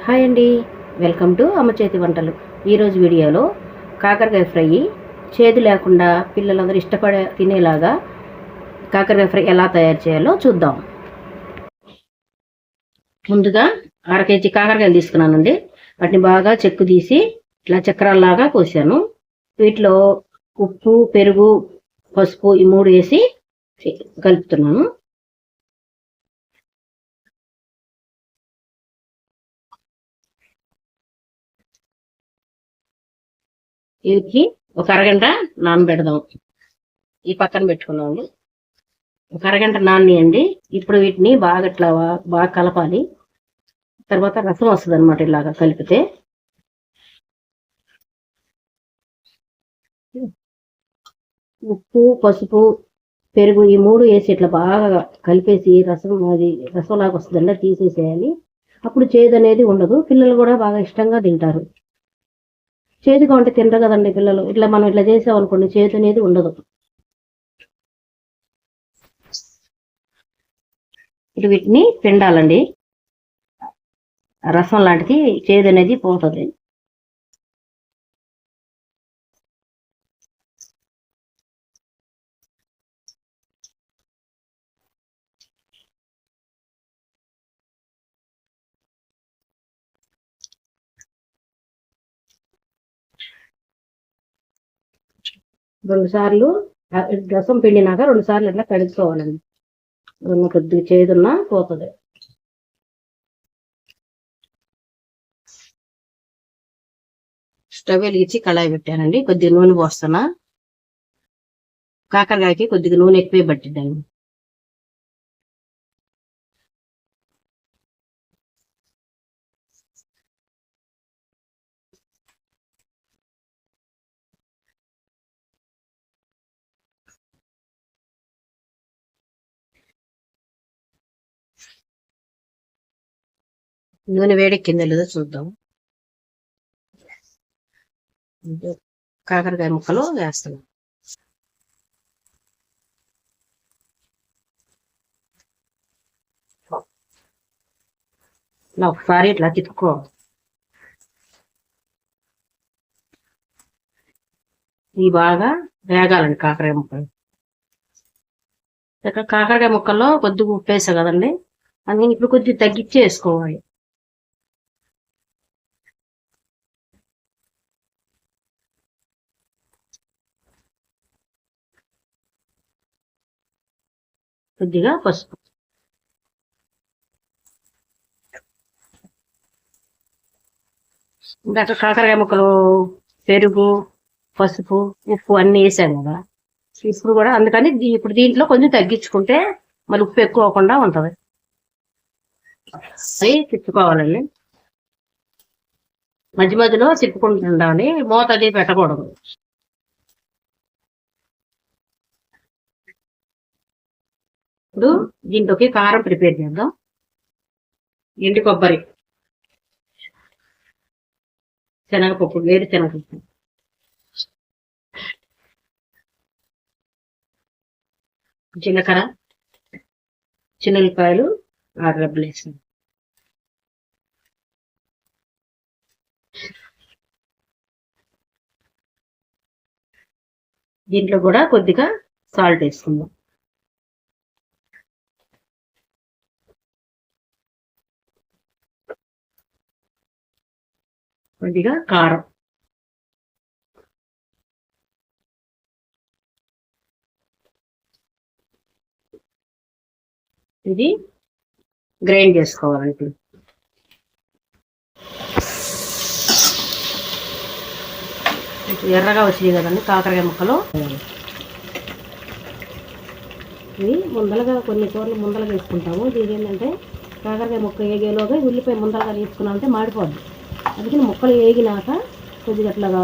Hi అండి, welcome to అమ్మ చేతి వంటలు. ఈరోజు వీడియోలో కాకరకాయ ఫ్రై చేదు లేకుండా పిల్లలందరూ ఇష్టపడే తినేలాగా కాకరకాయ ఫ్రై ఎలా తయారు చేయాలో చూద్దాం. ముందుగా 1/2 కేజీ కాకరకాయలు తీసుకున్నానండి. వాటిని బాగా చెక్కు తీసి ఇట్లా చక్రాల్లాగా కోసాను. వీటిలో ఉప్పు, పెరుగు, పసుపు ఈ 3 వేసి కలుపుతున్నాను. వీటికి ఒక అరగంట నానబెడదాం. ఈ పక్కన పెట్టుకున్నాము. ఒక అరగంట నానియండి. ఇప్పుడు వీటిని బాగా ఇట్లా బాగా కలపాలి. తర్వాత రసం వస్తుంది అనమాట. ఇలాగా కలిపితే ఉప్పు, పసుపు, పెరుగు ఈ 3 వేసి ఇట్లా బాగా కలిపేసి రసంలాగా వస్తుందండి, తీసేసేయాలి. అప్పుడు చేదు అనేది ఉండదు. పిల్లలు కూడా బాగా ఇష్టంగా తింటారు. చేదుగా ఉంటే తింటారు కదండి పిల్లలు. ఇట్లా మనం ఇట్లా చేసామనుకోండి, చేదు అనేది ఉండదు. ఇప్పుడు వీటిని పిండాలండి. రసం లాంటిది చేదు అనేది పోతుంది. రసం పిండినాక 2 సార్లు ఇట్లా కడుక్కోవాలండి. కొద్దిగా చేదున్నా పోతుంది. స్టవ్ వెలిగించి కళాయి పెట్టానండి. కొద్దిగా నూనె పోస్తున్నా. కాకరకాయకి కొద్దిగా నూనె ఎక్కువే పట్టిద్దండి. నూనె వేడెక్కిందో లేదో చూద్దాం. కాకరకాయ ముక్కలు వేస్తున్నాం. ఒకసారి ఇట్లా తిప్పుకో. ఇవి బాగా వేగాలండి కాకరకాయ ముక్కలు. ఇక్కడ కాకరకాయ ముక్కల్లో కొద్దిగా ఉప్పు వేసా కదండి, అందుకని ఇప్పుడు కొద్దిగా తగ్గించి వేసుకోవాలి. కొద్దిగా పసుపు. ఇందాక కాకరకాయ ముక్కలు, పెరుగు, పసుపు, ఉప్పు అన్నీ వేసాం కదా. ఇప్పుడు కూడా అందుకని ఇప్పుడు దీంట్లో కొంచెం తగ్గించుకుంటే మళ్ళీ ఉప్పు ఎక్కువ అవ్వకుండా ఉంటుంది. అవి తిప్పుకోవాలండి. మధ్య మధ్యలో తిప్పుకుంటుండాలి. మూత అది పెట్టకూడదు. ఇప్పుడు దీంట్లోకి కారం ప్రిపేర్ చేద్దాం. ఎండు కొబ్బరి, శనగపప్పు, వేరుశనగపప్పు, జీలకర్ర, చిన్నులపాయలు 6 రెబ్బలు వేసాను. దీంట్లో కూడా కొద్దిగా సాల్ట్ వేసుకుందాం. కొద్దిగా కారం. ఇది గ్రైండ్ చేసుకోవాలండి. ఎర్రగా వచ్చినాయి కదండి కాకరకాయ ముక్కలు. ఇవి కొన్ని కూరలు ముందలుగా వేసుకుంటాము. ఇది ఏంటంటే కాకరకాయ ముక్క ఏగేలోగా ఉల్లిపాయ ముందలుగా తీసుకున్నామంటే మాడిపోద్ది. అందుకని ముక్కలు వేగినాక కొద్దిగా అట్లాగా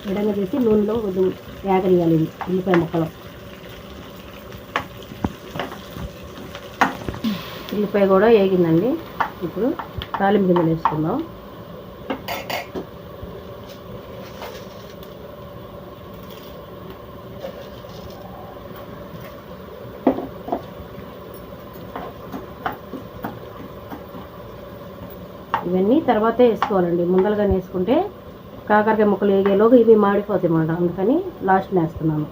ఎడంగా చేసి నూనెలో కొద్దిగా వేగనియాలి ఉల్లిపాయ ముక్కలు. ఉల్లిపాయ కూడా వేగిందండి. ఇప్పుడు తాలింపు గింజలు వేసుకుందాం. ఇవన్నీ తర్వాతే వేసుకోవాలండి. ముందలుగానే వేసుకుంటే కాకరకాయ ముక్కలు వేగేలోగా ఇవి మాడిపోతాయి అన్నమాట. అందుకని లాస్ట్ వేస్తున్నాను.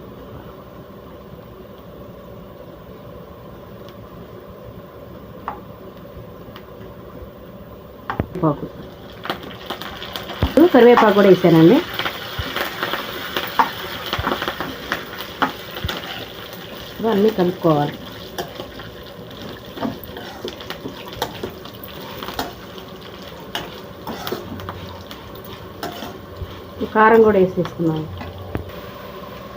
కరివేపాకు కూడా వేసానండి. అన్నీ కలుపుకోవాలి. కారం కూడా వేసేసుకున్నాను.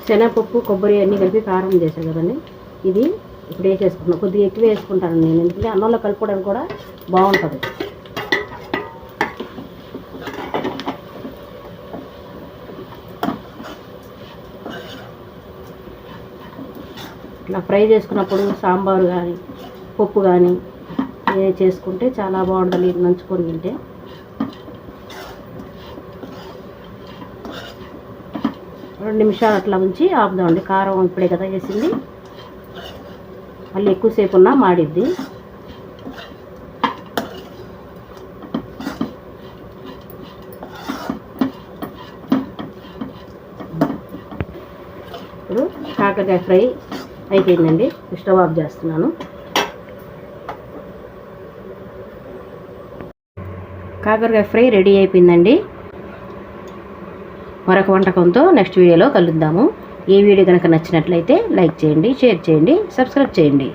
శనగపప్పు కొబ్బరి అన్నీ కలిపి కారం చేశాను కదండి. ఇది ఇప్పుడు వేసేసుకున్నాను. కొద్దిగా ఎక్కువ వేసుకుంటాను నేను, ఎందుకంటే అన్నంలో కలుపుకోవడానికి కూడా బాగుంటుంది. ఇట్లా ఫ్రై చేసుకున్నప్పుడు సాంబారు కానీ పప్పు కానీ చేసుకుంటే చాలా బాగుంటుంది. నంచుకొని తింటే. రెండు నిమిషాలు అట్లా ఉంచి ఆపుదామండి. కారం ఇప్పుడే కదా వేసింది, మళ్ళీ ఎక్కువసేపు ఉన్నా మాడిద్ది. ఇప్పుడు కాకరకాయ ఫ్రై అయిపోయిందండి. స్టవ్ ఆఫ్ చేస్తున్నాను. కాకరకాయ ఫ్రై రెడీ అయిపోయిందండి. మరొక వంటకంతో నెక్స్ట్ వీడియోలో కలుద్దాము. ఈ వీడియో కనుక నచ్చినట్లయితే లైక్ చేయండి, షేర్ చేయండి, సబ్స్క్రైబ్ చేయండి.